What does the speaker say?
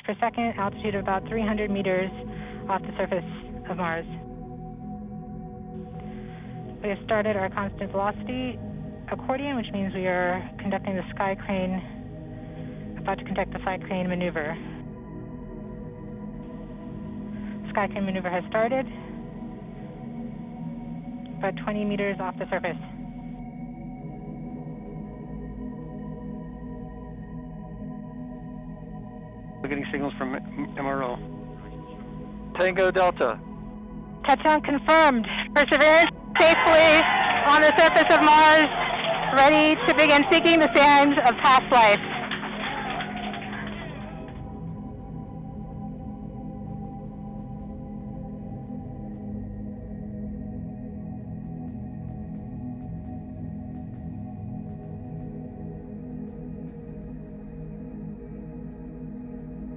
per second, altitude of about 300 meters off the surface of Mars. We have started our constant velocity accordion, which means we are conducting the sky crane, about to conduct the sky crane maneuver. Sky crane maneuver has started, about 20 meters off the surface. We're getting signals from MRO. Tango Delta. Touchdown confirmed. Perseverance safely on the surface of Mars, ready to begin seeking the signs of past life.